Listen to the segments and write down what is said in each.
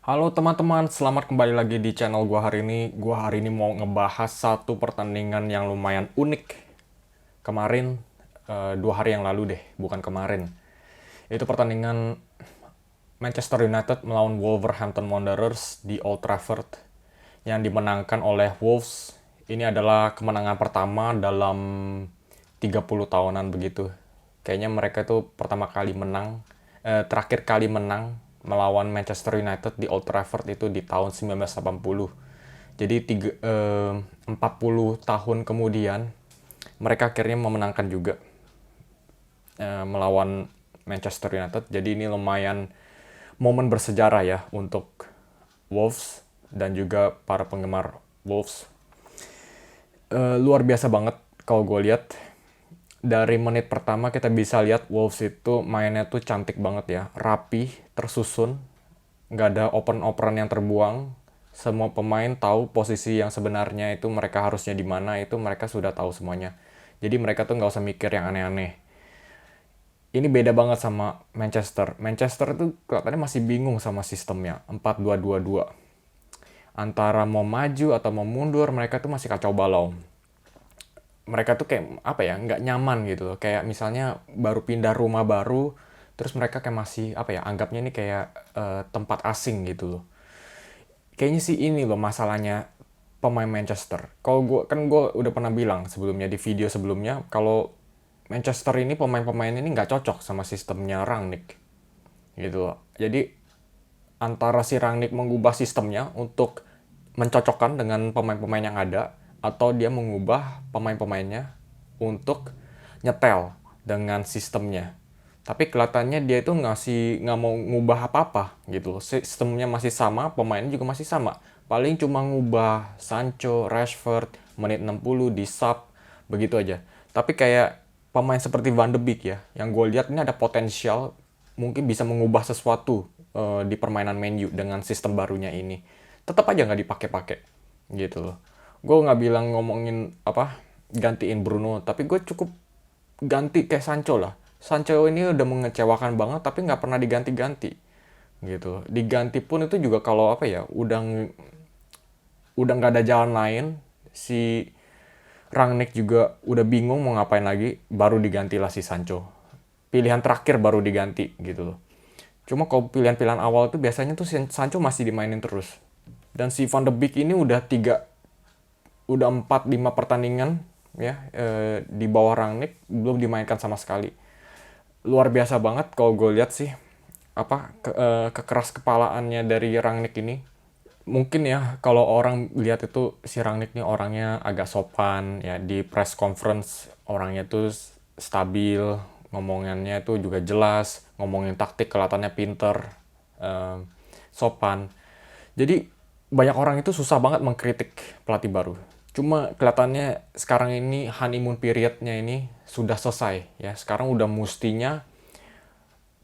Halo teman-teman, selamat kembali lagi di channel gua hari ini. Gua hari ini mau ngebahas satu pertandingan yang lumayan unik. Kemarin, 2 hari yang lalu deh, bukan kemarin. Itu pertandingan Manchester United melawan Wolverhampton Wanderers di Old Trafford yang dimenangkan oleh Wolves. Ini adalah kemenangan pertama dalam 30 tahunan begitu. Kayaknya mereka itu pertama kali menang, terakhir kali menang melawan Manchester United di Old Trafford itu di tahun 1980. Jadi 40 tahun kemudian mereka akhirnya memenangkan juga melawan Manchester United. Jadi ini lumayan momen bersejarah ya untuk Wolves dan juga para penggemar Wolves. Luar biasa banget kalau gue lihat. Dari menit pertama kita bisa lihat Wolves itu mainnya tuh cantik banget ya, rapi, tersusun, nggak ada operan yang terbuang. Semua pemain tahu posisi yang sebenarnya itu mereka harusnya di mana, itu mereka sudah tahu semuanya. Jadi mereka tuh nggak usah mikir yang aneh-aneh. Ini beda banget sama Manchester. Manchester tuh kelihatannya masih bingung sama sistemnya, 4-2-2-2. Antara mau maju atau mau mundur, mereka tuh masih kacau balau. Mereka tuh kayak apa ya, nggak nyaman gitu loh, kayak misalnya baru pindah rumah baru terus mereka kayak masih apa ya, anggapnya ini kayak tempat asing gitu loh. Kayaknya sih ini loh masalahnya pemain Manchester. Kalau gue udah pernah bilang sebelumnya di video sebelumnya kalau Manchester ini pemain-pemain ini nggak cocok sama sistemnya Rangnick gitu loh. Jadi antara si Rangnick mengubah sistemnya untuk mencocokkan dengan pemain-pemain yang ada, atau dia mengubah pemain-pemainnya untuk nyetel dengan sistemnya. Tapi kelihatannya dia itu nggak mau ngubah apa-apa gitu. Sistemnya masih sama, pemainnya juga masih sama. Paling cuma ngubah Sancho, Rashford, menit 60 di sub, begitu aja. Tapi kayak pemain seperti Van de Beek ya, yang gue lihat ini ada potensial mungkin bisa mengubah sesuatu di permainan Man U dengan sistem barunya ini. Tetap aja nggak dipakai-pakai gitu loh. Gue nggak bilang ngomongin apa gantiin Bruno, tapi gue cukup ganti kayak Sancho lah. Sancho ini udah mengecewakan banget tapi nggak pernah diganti-ganti gitu. Diganti pun itu juga kalau apa ya, udah nggak ada jalan lain. Si Rangnick juga udah bingung mau ngapain lagi, baru digantilah si Sancho. Pilihan terakhir baru diganti gitu loh. Cuma kalau pilihan-pilihan awal itu biasanya tuh Sancho masih dimainin terus. Dan si Van de Beek ini udah 4-5 pertandingan ya, di bawah Rangnick belum dimainkan sama sekali. Luar biasa banget kalau gue lihat sih apa kekeras kepalaannya dari Rangnick ini. Mungkin ya kalau orang lihat itu si Rangnick ini orangnya agak sopan ya, di press conference orangnya tuh stabil, ngomongannya itu juga jelas, ngomongin taktik kelihatannya pinter, eh, sopan. Jadi banyak orang itu susah banget mengkritik pelatih baru. Cuma kelihatannya sekarang ini honeymoon periodnya ini sudah selesai ya. Sekarang udah mustinya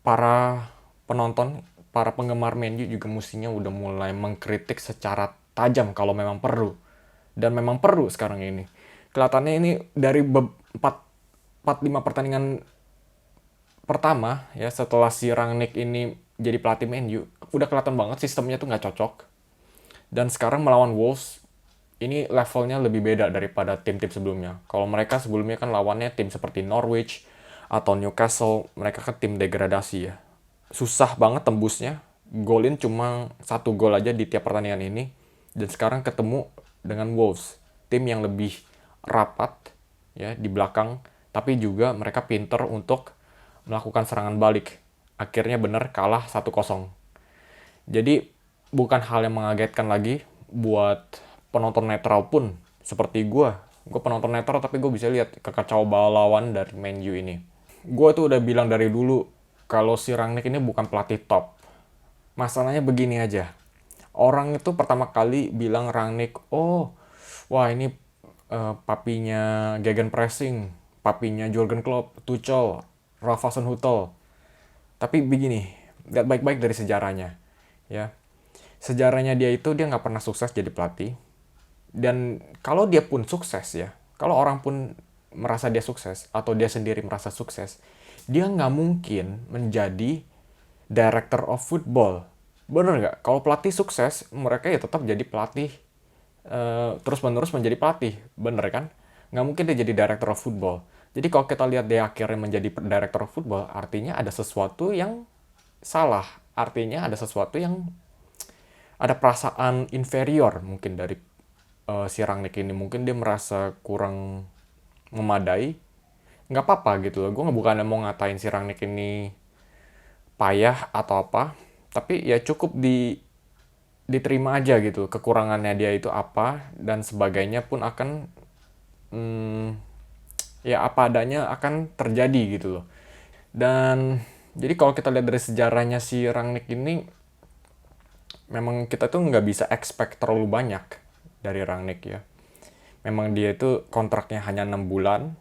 para penonton, para penggemar Man U juga mestinya udah mulai mengkritik secara tajam kalau memang perlu. Dan memang perlu sekarang ini. Kelihatannya ini dari 4-5 pertandingan pertama ya setelah si Rangnick ini jadi pelatih Man U, udah kelihatan banget sistemnya tuh nggak cocok. Dan sekarang melawan Wolves, ini levelnya lebih beda daripada tim-tim sebelumnya. Kalau mereka sebelumnya kan lawannya tim seperti Norwich atau Newcastle, mereka kan tim degradasi ya. Susah banget tembusnya, golin cuma 1 gol aja di tiap pertandingan ini. Dan sekarang ketemu dengan Wolves, tim yang lebih rapat ya di belakang, tapi juga mereka pinter untuk melakukan serangan balik. Akhirnya bener kalah 1-0. Jadi bukan hal yang mengagetkan lagi buat penonton netral pun seperti gue. Gue penonton netral tapi gue bisa lihat kekacau balauan dari Man U ini. Gue tuh udah bilang dari dulu kalau si Rangnick ini bukan pelatih top. Masalahnya begini aja. Orang itu pertama kali bilang Rangnick, oh, wah ini papinya Gegen Pressing, papinya Jurgen Klopp, Tuchel, Ralf Hasenhüttl. Tapi begini, lihat baik-baik dari sejarahnya, ya. Sejarahnya dia itu dia nggak pernah sukses jadi pelatih. Dan kalau dia pun sukses ya, kalau orang pun merasa dia sukses atau dia sendiri merasa sukses, dia nggak mungkin menjadi director of football. Bener nggak? Kalau pelatih sukses, mereka ya tetap jadi pelatih, terus-menerus menjadi pelatih. Bener kan? Nggak mungkin dia jadi director of football. Jadi kalau kita lihat dia akhirnya menjadi director of football, artinya ada sesuatu yang salah. Artinya ada sesuatu yang ada perasaan inferior mungkin dari si Rangnick ini. Mungkin dia merasa kurang memadai. Nggak apa-apa gitu loh. Gue bukannya mau ngatain si Rangnick ini payah atau apa, tapi ya cukup diterima aja gitu kekurangannya dia itu apa, dan sebagainya pun akan hmm, ya apa adanya akan terjadi gitu loh. Dan jadi kalau kita lihat dari sejarahnya si Rangnick ini, memang kita tuh nggak bisa expect terlalu banyak dari Rangnick ya. Memang dia itu kontraknya hanya 6 bulan,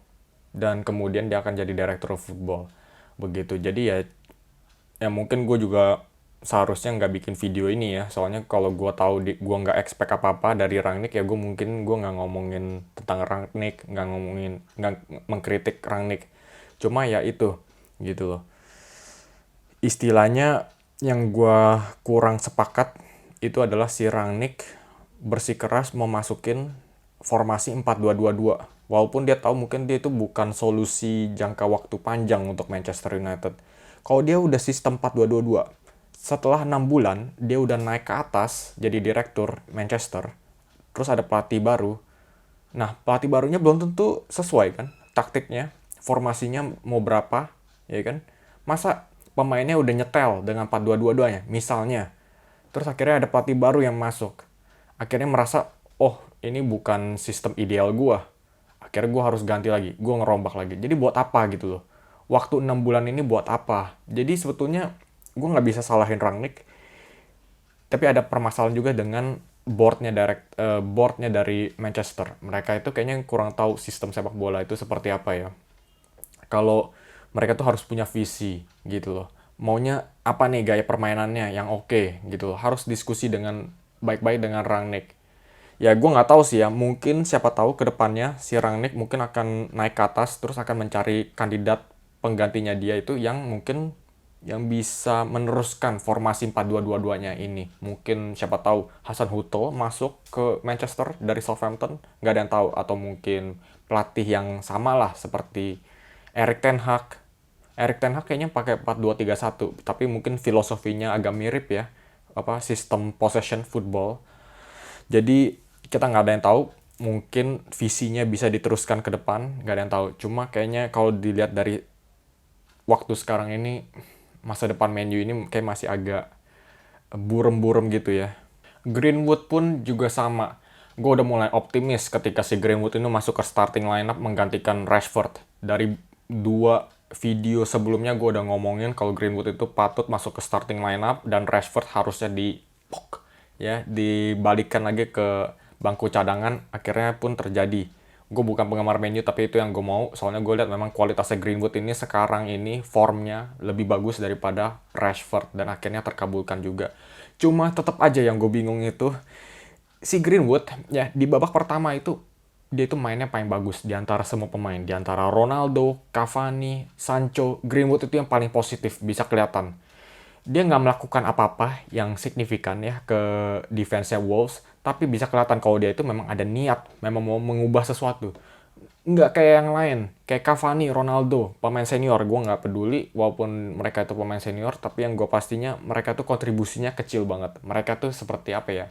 dan kemudian dia akan jadi director of football begitu. Jadi ya mungkin gue juga seharusnya nggak bikin video ini ya, soalnya kalau gue tahu gue nggak expect apa apa dari Rangnick, ya gue nggak ngomongin tentang Rangnick, nggak mengkritik Rangnick. Cuma ya itu gitu loh, istilahnya yang gue kurang sepakat itu adalah si Rangnick bersikeras mau masukin formasi 4-2-2-2. Walaupun dia tahu mungkin dia itu bukan solusi jangka waktu panjang untuk Manchester United. Kalau dia udah sistem 4-2-2-2, setelah 6 bulan dia udah naik ke atas jadi direktur Manchester, terus ada pelatih baru. Nah, pelatih barunya belum tentu sesuai kan taktiknya, formasinya mau berapa, ya kan? Masa pemainnya udah nyetel dengan 4-2-2-2-nya, misalnya. Terus akhirnya ada pelatih baru yang masuk. Akhirnya merasa, oh ini bukan sistem ideal gua. Akhirnya gua harus ganti lagi, gua ngerombak lagi. Jadi buat apa gitu loh. Waktu 6 bulan ini buat apa? Jadi sebetulnya gua nggak bisa salahin Rangnick, tapi ada permasalahan juga dengan boardnya dari Manchester. Mereka itu kayaknya kurang tahu sistem sepak bola itu seperti apa ya. Kalau mereka tuh harus punya visi gitu loh. Maunya apa nih gaya permainannya yang oke gitu loh. Harus diskusi dengan baik-baik dengan Rangnick. Ya gue nggak tahu sih ya, mungkin siapa tahu ke depannya si Rangnick mungkin akan naik ke atas, terus akan mencari kandidat penggantinya dia itu yang mungkin yang bisa meneruskan formasi 4-2-2-2-nya ini. Mungkin siapa tahu Hasan Huttl masuk ke Manchester dari Southampton, nggak ada yang tahu. Atau mungkin pelatih yang sama lah seperti Erik ten Hag. Erik ten Hag kayaknya pakai 4-2-3-1, tapi mungkin filosofinya agak mirip ya, apa sistem possession football. Jadi kita nggak ada yang tahu, mungkin visinya bisa diteruskan ke depan, nggak ada yang tahu. Cuma kayaknya kalau dilihat dari waktu sekarang ini, masa depan Man U ini kayak masih agak burem-burem gitu ya. Greenwood pun juga sama. Gue udah mulai optimis ketika si Greenwood ini masuk ke starting lineup menggantikan Rashford. Dari 2 video sebelumnya gue udah ngomongin kalau Greenwood itu patut masuk ke starting lineup dan Rashford harusnya dibalikkan lagi ke bangku cadangan. Akhirnya pun terjadi. Gue bukan penggemar Man U, tapi itu yang gue mau. Soalnya gue lihat memang kualitasnya Greenwood ini sekarang ini formnya lebih bagus daripada Rashford, dan akhirnya terkabulkan juga. Cuma tetap aja yang gue bingung itu si Greenwood ya, di babak pertama itu dia itu mainnya paling bagus di antara semua pemain, di antara Ronaldo, Cavani, Sancho. Greenwood itu yang paling positif, bisa kelihatan. Dia nggak melakukan apa-apa yang signifikan ya ke defense-nya Wolves, tapi bisa kelihatan kalau dia itu memang ada niat, memang mau mengubah sesuatu. Nggak kayak yang lain, kayak Cavani, Ronaldo, pemain senior. Gue nggak peduli, walaupun mereka itu pemain senior, tapi yang gue pastinya mereka tuh kontribusinya kecil banget. Mereka tuh seperti apa ya?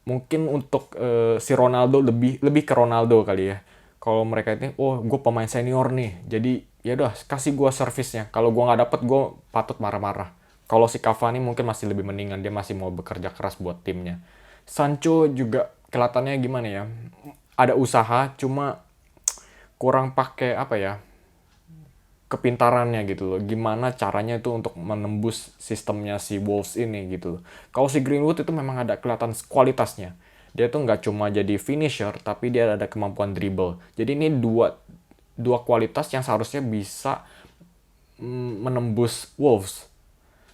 Mungkin untuk si Ronaldo lebih ke Ronaldo kali ya. Kalau mereka ini, oh gue pemain senior nih, jadi ya udah kasih gue servisnya. Kalau gue nggak dapet, gue patut marah-marah. Kalau si Cavani mungkin masih lebih mendingan, dia masih mau bekerja keras buat timnya. Sancho juga kelihatannya gimana ya? Ada usaha, cuma kurang pakai apa ya? Kepintarannya gitu loh. Gimana caranya itu untuk menembus sistemnya si Wolves ini gitu loh. Kalau si Greenwood itu memang ada kelihatan kualitasnya. Dia tuh nggak cuma jadi finisher, tapi dia ada kemampuan dribble. Jadi ini dua kualitas yang seharusnya bisa menembus Wolves.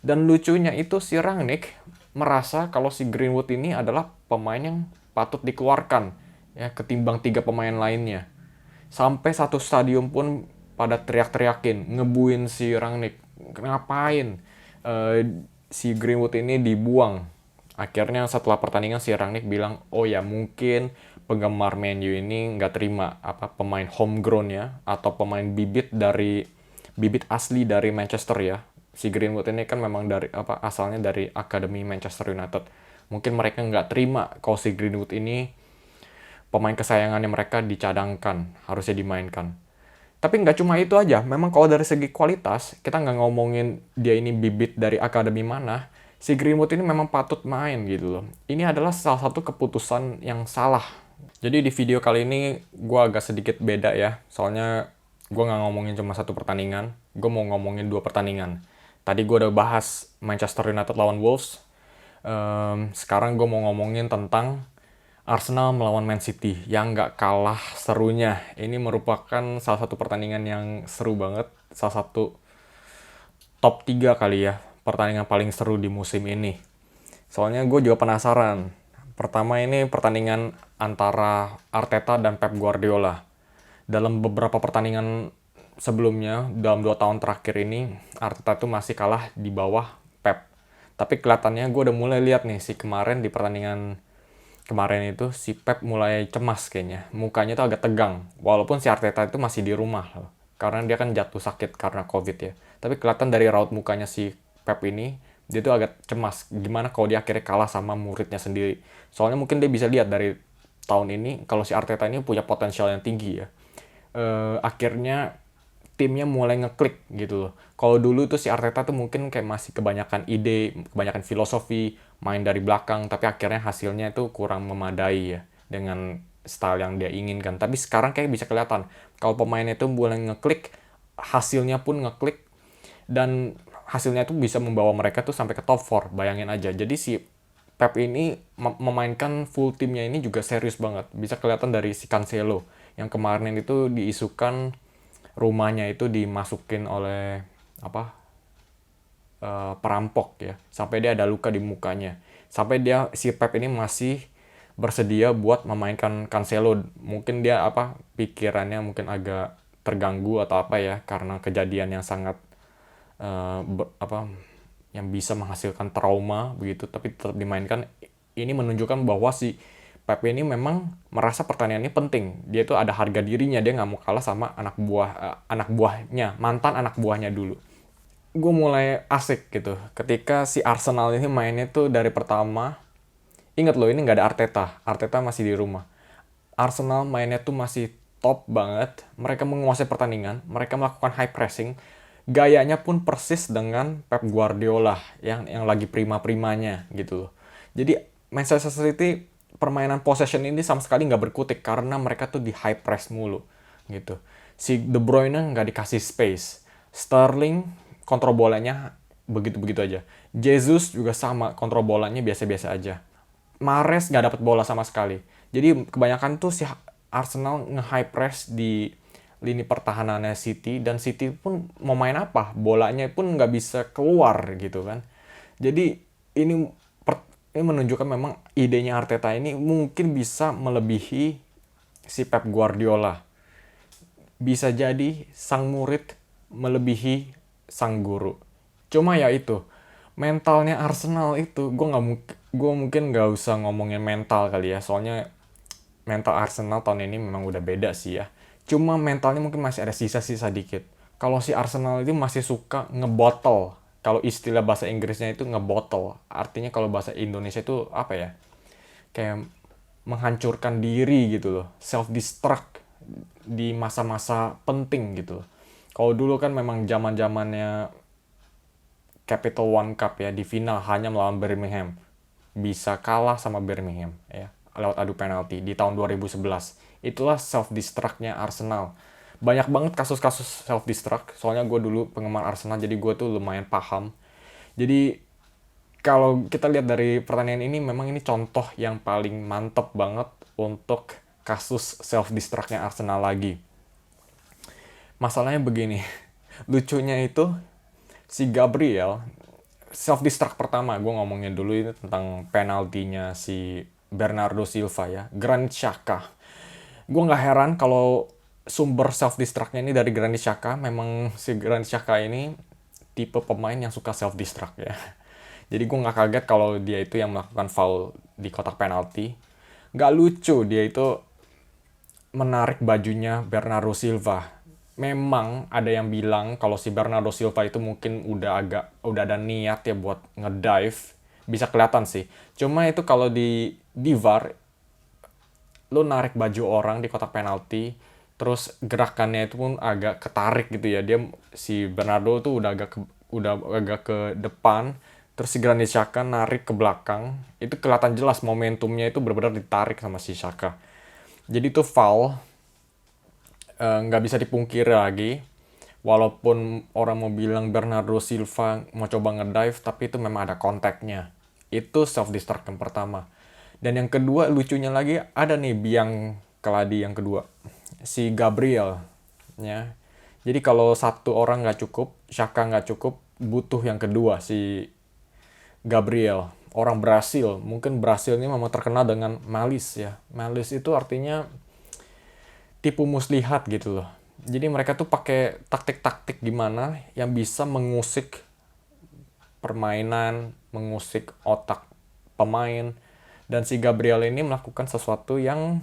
Dan lucunya itu si Rangnick merasa kalau si Greenwood ini adalah pemain yang patut dikeluarkan ya ketimbang 3 pemain lainnya. Sampai satu stadium pun pada teriak-teriakin, ngebuin si Rangnick. Ngapain? si Greenwood ini dibuang. Akhirnya setelah pertandingan si Rangnick bilang, oh ya mungkin penggemar Man U ini nggak terima pemain homegrown ya, atau pemain bibit asli dari Manchester ya. Si Greenwood ini kan memang dari asalnya dari akademi Manchester United. Mungkin mereka nggak terima kalau si Greenwood ini pemain kesayangannya mereka dicadangkan, harusnya dimainkan. Tapi nggak cuma itu aja, memang kalau dari segi kualitas, kita nggak ngomongin dia ini bibit dari akademi mana, si Greenwood ini memang patut main gitu loh. Ini adalah salah satu keputusan yang salah. Jadi di video kali ini gue agak sedikit beda ya, soalnya gue nggak ngomongin cuma satu pertandingan, gue mau ngomongin dua pertandingan. Tadi gue udah bahas Manchester United lawan Wolves, sekarang gue mau ngomongin tentang Arsenal melawan Man City yang nggak kalah serunya. Ini merupakan salah satu pertandingan yang seru banget. Salah satu top 3 kali ya pertandingan paling seru di musim ini. Soalnya gue juga penasaran. Pertama ini pertandingan antara Arteta dan Pep Guardiola. Dalam beberapa pertandingan sebelumnya, dalam 2 tahun terakhir ini, Arteta tuh masih kalah di bawah Pep. Tapi kelihatannya gue udah mulai lihat nih si kemarin di pertandingan kemarin itu si Pep mulai cemas kayaknya. Mukanya tuh agak tegang. Walaupun si Arteta itu masih di rumah loh. Karena dia kan jatuh sakit karena COVID ya. Tapi kelihatan dari raut mukanya si Pep ini, dia tuh agak cemas. Gimana kalau dia akhirnya kalah sama muridnya sendiri. Soalnya mungkin dia bisa lihat dari tahun ini, kalau si Arteta ini punya potensial yang tinggi ya. Akhirnya timnya mulai ngeklik gitu loh. Kalau dulu tuh si Arteta tuh mungkin kayak masih kebanyakan ide, kebanyakan filosofi, main dari belakang, tapi akhirnya hasilnya itu kurang memadai ya dengan style yang dia inginkan. Tapi sekarang kayak bisa kelihatan kalau pemainnya itu mulai ngeklik, hasilnya pun ngeklik, dan hasilnya tuh bisa membawa mereka tuh sampai ke top 4. Bayangin aja. Jadi si Pep ini memainkan full timnya ini juga serius banget. Bisa kelihatan dari si Cancelo yang kemarin itu diisukan rumahnya itu dimasukin oleh perampok ya, sampai dia ada luka di mukanya, sampai si Pep ini masih bersedia buat memainkan Cancelo. Mungkin dia pikirannya mungkin agak terganggu atau apa ya, karena kejadian yang sangat uh, yang bisa menghasilkan trauma begitu, tapi tetap dimainkan. Ini menunjukkan bahwa si Pep ini memang merasa pertandingan ini penting. Dia tuh ada harga dirinya, dia nggak mau kalah sama anak buahnya, mantan anak buahnya dulu. Gue mulai asik gitu ketika si Arsenal ini mainnya tuh dari pertama. Ingat loh, ini nggak ada Arteta masih di rumah. Arsenal mainnya tuh masih top banget. Mereka menguasai pertandingan, mereka melakukan high pressing. Gayanya pun persis dengan Pep Guardiola yang lagi prima-primanya gitu loh. Jadi Manchester City permainan possession ini sama sekali nggak berkutik karena mereka tuh di high press mulu gitu. Si De Bruyne nggak dikasih space. Sterling kontrol bolanya begitu-begitu aja. Jesus juga sama, kontrol bolanya biasa-biasa aja. Mahrez nggak dapat bola sama sekali. Jadi kebanyakan tuh si Arsenal nge-high press di lini pertahanannya City, dan City pun mau main apa, bolanya pun nggak bisa keluar gitu kan. Jadi ini ini menunjukkan memang idenya Arteta ini mungkin bisa melebihi si Pep Guardiola. Bisa jadi sang murid melebihi sang guru. Cuma ya itu, mentalnya Arsenal itu, gue mungkin nggak usah ngomongin mental kali ya, soalnya mental Arsenal tahun ini memang udah beda sih ya. Cuma mentalnya mungkin masih ada sisa-sisa dikit. Kalau si Arsenal itu masih suka ngebotol. Kalau istilah bahasa Inggrisnya itu ngebotol. Artinya kalau bahasa Indonesia itu apa ya? Kayak menghancurkan diri gitu loh. Self-destruct di masa-masa penting gitu loh. Kalau dulu kan memang zaman-zamannya Capital One Cup ya, di final hanya melawan Birmingham. Bisa kalah sama Birmingham ya, lewat adu penalti di tahun 2011. Itulah self-destruct-nya Arsenal. Banyak banget kasus-kasus self-destruct, soalnya gue dulu penggemar Arsenal, jadi gue tuh lumayan paham. Jadi kalau kita lihat dari pertandingan ini, memang ini contoh yang paling mantep banget untuk kasus self-destruct-nya Arsenal lagi. Masalahnya begini, lucunya itu si Gabriel, self-destruct pertama, gue ngomongin dulu ini tentang penaltinya si Bernardo Silva ya, Granit Xhaka. Gue nggak heran kalau sumber self-destruct-nya ini dari Granit Xhaka. Memang si Granit Xhaka ini tipe pemain yang suka self-destruct ya. Jadi gue nggak kaget kalau dia itu yang melakukan foul di kotak penalti. Nggak lucu, dia itu menarik bajunya Bernardo Silva. Memang ada yang bilang kalau si Bernardo Silva itu mungkin udah ada niat ya buat ngedive, bisa kelihatan sih. Cuma itu kalau di VAR, lo narik baju orang di kotak penalti, terus gerakannya itu pun agak ketarik gitu ya. Dia si Bernardo tuh udah agak ke depan, terus si Granit Xhaka narik ke belakang. Itu kelihatan jelas momentumnya itu benar-benar ditarik sama si Xhaka. Jadi itu foul, nggak bisa dipungkiri lagi. Walaupun orang mau bilang Bernardo Silva mau coba ngedive, tapi itu memang ada kontaknya. Itu self destruct yang pertama. Dan yang kedua, lucunya lagi ada nih biang keladi yang kedua, si Gabriel, ya. Jadi kalau satu orang nggak cukup, Xhaka nggak cukup, butuh yang kedua, si Gabriel, orang Brasil. Mungkin Brasil ini memang terkenal dengan malis ya. Malis itu artinya tipu muslihat gitu loh. Jadi mereka tuh pakai taktik-taktik gimana yang bisa mengusik permainan, mengusik otak pemain. Dan si Gabriel ini melakukan sesuatu yang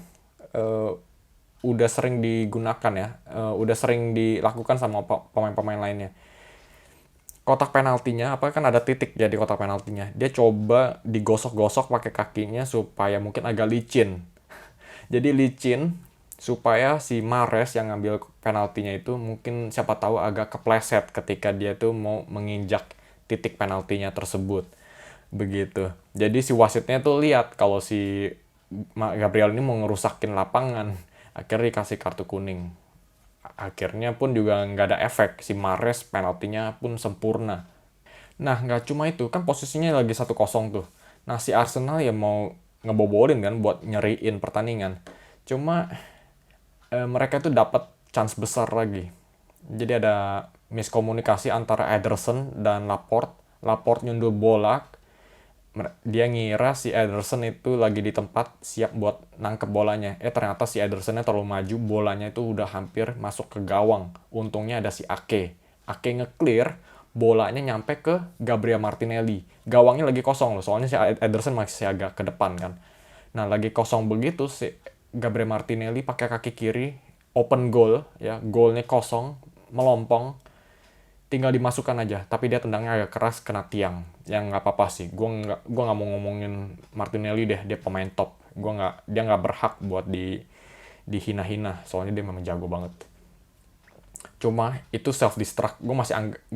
eh, udah sering digunakan ya, udah sering dilakukan sama pemain-pemain lainnya. Kotak penaltinya, apa kan ada titik ya di kotak penaltinya. Dia coba digosok-gosok pakai kakinya supaya mungkin agak licin. Jadi licin supaya si Mahrez yang ngambil penaltinya itu mungkin siapa tahu agak kepleset ketika dia tuh mau menginjak titik penaltinya tersebut. Begitu. Jadi si wasitnya tuh lihat kalau si Gabriel ini mau ngerusakin lapangan. Akhirnya dikasih kartu kuning. Akhirnya pun juga nggak ada efek. Si Mahrez penaltinya pun sempurna. Nah, nggak cuma itu. Kan posisinya lagi 1-0 tuh. Nah, si Arsenal ya mau ngebobolin kan buat nyeriin pertandingan. Cuma mereka tuh dapat chance besar lagi. Jadi ada miskomunikasi antara Ederson dan Laporte. Laporte nyundul bola, dia ngira si Ederson itu lagi di tempat siap buat nangkep bolanya. Ternyata si Edersonnya terlalu maju, bolanya itu udah hampir masuk ke gawang. Untungnya ada si Ake. Ake nge-clear, bolanya nyampe ke Gabriel Martinelli. Gawangnya lagi kosong loh, soalnya si Ederson masih agak ke depan kan. Nah, lagi kosong begitu, si Gabriel Martinelli pakai kaki kiri, open goal, ya, goalnya kosong, melompong, tinggal dimasukkan aja, tapi dia tendangnya agak keras kena tiang. Yang nggak apa-apa sih, gua nggak mau ngomongin Martinelli deh, dia pemain top. Dia nggak berhak buat dihina-hina, soalnya dia memang jago banget. Cuma itu self destruct, gue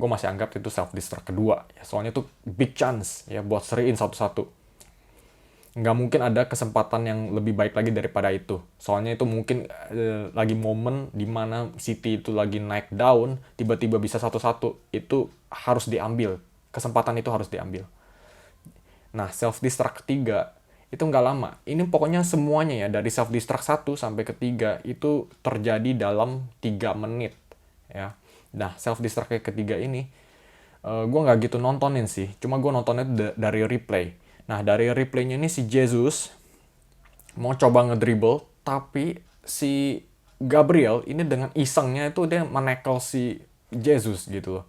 masih anggap itu self destruct kedua, ya, soalnya itu big chance ya buat seriin satu-satu. Nggak mungkin ada kesempatan yang lebih baik lagi daripada itu. Soalnya itu mungkin lagi momen dimana City itu lagi naik down, tiba-tiba bisa 1-1, itu harus diambil. Kesempatan itu harus diambil. Nah, self-destruct ketiga, itu nggak lama. Ini pokoknya semuanya ya, dari self-destruct 1 sampai ketiga, itu terjadi dalam 3 menit. Ya. Nah, self-destruct ketiga ini, gue nggak gitu nontonin sih. Cuma gue nontonnya dari replay. Nah, dari replaynya ini si Jesus mau coba ngedribble, tapi si Gabriel ini dengan isengnya itu dia menekel si Jesus gitu loh.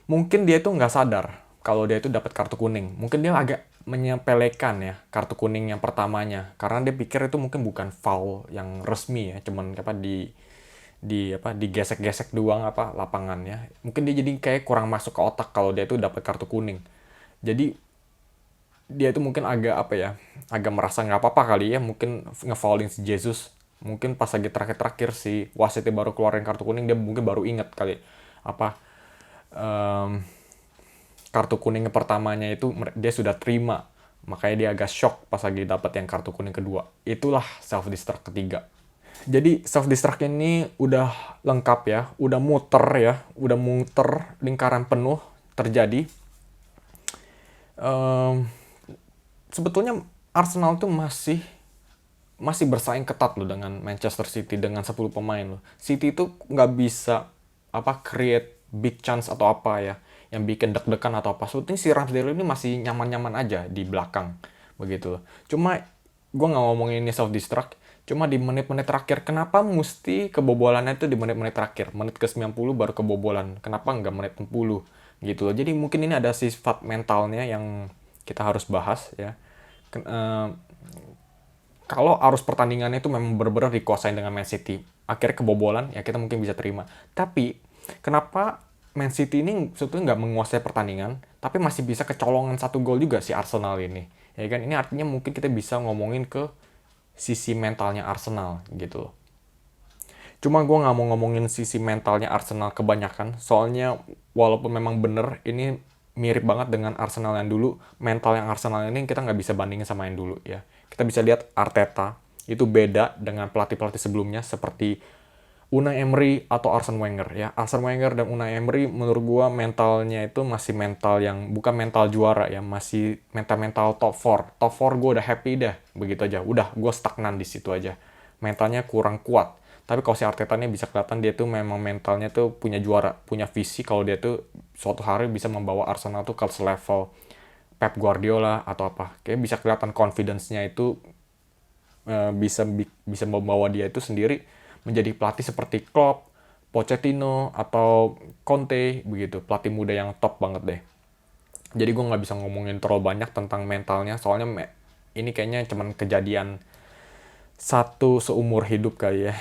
Mungkin dia itu nggak sadar kalau dia itu dapat kartu kuning. Mungkin dia agak menyepelekan ya kartu kuning yang pertamanya, karena dia pikir itu mungkin bukan foul yang resmi ya, cuman apa digesek-gesek doang apa lapangannya. Mungkin dia jadi kayak kurang masuk ke otak kalau dia itu dapat kartu kuning. Jadi dia itu mungkin agak merasa nggak apa-apa kali ya, mungkin nge-fouling si Jesus. Mungkin pas lagi terakhir-terakhir si wasitnya baru keluarin kartu kuning, dia mungkin baru inget kali apa em, kartu kuning pertamanya itu dia sudah terima, makanya dia agak shock pas lagi dapat yang kartu kuning kedua. Itulah self destruct ketiga. Jadi self destruct ini udah lengkap ya, udah muter lingkaran penuh terjadi. Em, Sebetulnya Arsenal tuh masih bersaing ketat loh dengan Manchester City dengan 10 pemain loh. City itu nggak bisa create big chance atau apa ya yang bikin deg-degan atau apa. Sebetulnya si Ramsdale ini masih nyaman-nyaman aja di belakang begitu loh. Cuma gue nggak ngomongin ini self destruct. Cuma di menit-menit terakhir, kenapa mesti kebobolannya itu di menit-menit terakhir? Menit ke 90 baru kebobolan. Kenapa nggak menit 60? gitu loh. Jadi mungkin ini ada sifat mentalnya yang kita harus bahas ya. Kalau arus pertandingannya itu memang benar-benar dikuasain dengan Man City, akhirnya kebobolan, ya kita mungkin bisa terima. Tapi, kenapa Man City ini sebetulnya nggak menguasai pertandingan, tapi masih bisa kecolongan 1 gol juga si Arsenal ini. Ya kan, ini artinya mungkin kita bisa ngomongin ke sisi mentalnya Arsenal gitu loh. Cuma gue nggak mau ngomongin sisi mentalnya Arsenal kebanyakan, soalnya walaupun memang bener, ini mirip banget dengan Arsenal yang dulu, mental yang Arsenal ini kita nggak bisa bandingin sama yang dulu ya. Kita bisa lihat Arteta, itu beda dengan pelatih-pelatih sebelumnya seperti Unai Emery atau Arsene Wenger ya. Arsene Wenger dan Unai Emery menurut gue mentalnya itu masih mental yang bukan mental juara ya, masih mental-mental top 4. Top 4 gue udah happy dah, begitu aja. Udah, gue stagnan di situ aja. Mentalnya kurang kuat. Tapi kalau si Arteta ini bisa kelihatan dia tuh memang mentalnya tuh punya juara, punya visi kalau dia tuh suatu hari bisa membawa Arsenal tuh ke selevel Pep Guardiola atau apa. Kayak bisa kelihatan confidence-nya itu bisa membawa dia itu sendiri menjadi pelatih seperti Klopp, Pochettino atau Conte begitu, pelatih muda yang top banget deh. Jadi gue nggak bisa ngomongin terlalu banyak tentang mentalnya, soalnya ini kayaknya cuman kejadian satu seumur hidup kali ya.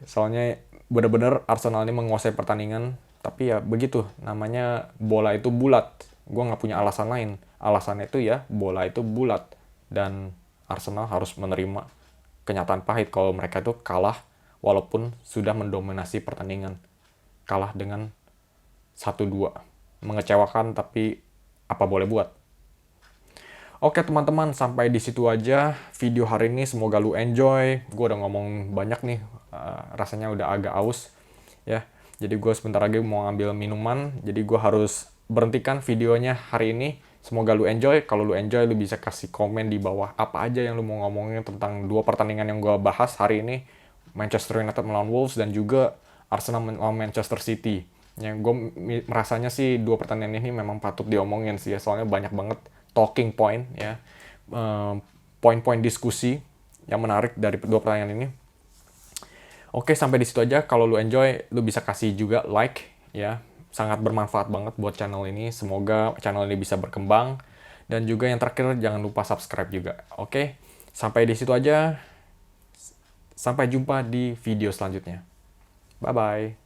Soalnya bener-bener Arsenal ini menguasai pertandingan, tapi ya begitu, namanya bola itu bulat. Gue nggak punya alasan lain. Alasannya itu ya bola itu bulat. Dan Arsenal harus menerima kenyataan pahit kalau mereka itu kalah walaupun sudah mendominasi pertandingan. Kalah dengan 1-2. Mengecewakan tapi apa boleh buat. Oke teman-teman, sampai di situ aja video hari ini. Semoga lu enjoy. Gue udah ngomong banyak nih, rasanya udah agak aus ya. Jadi gue sebentar lagi mau ambil minuman. Jadi gue harus berhentikan videonya hari ini. Semoga lu enjoy. Kalau lu enjoy, lu bisa kasih komen di bawah apa aja yang lu mau ngomongin tentang 2 pertandingan yang gue bahas hari ini. Manchester United melawan Wolves dan juga Arsenal melawan Manchester City. Yang gue merasanya sih 2 pertandingan ini memang patut diomongin sih ya, soalnya banyak banget talking point ya, poin-poin diskusi yang menarik dari 2 pertandingan ini. Oke, sampai di situ aja. Kalau lu enjoy, lu bisa kasih juga like ya, sangat bermanfaat banget buat channel ini. Semoga channel ini bisa berkembang, dan juga yang terakhir jangan lupa subscribe juga. Oke, sampai di situ aja. Sampai jumpa di video selanjutnya. Bye bye.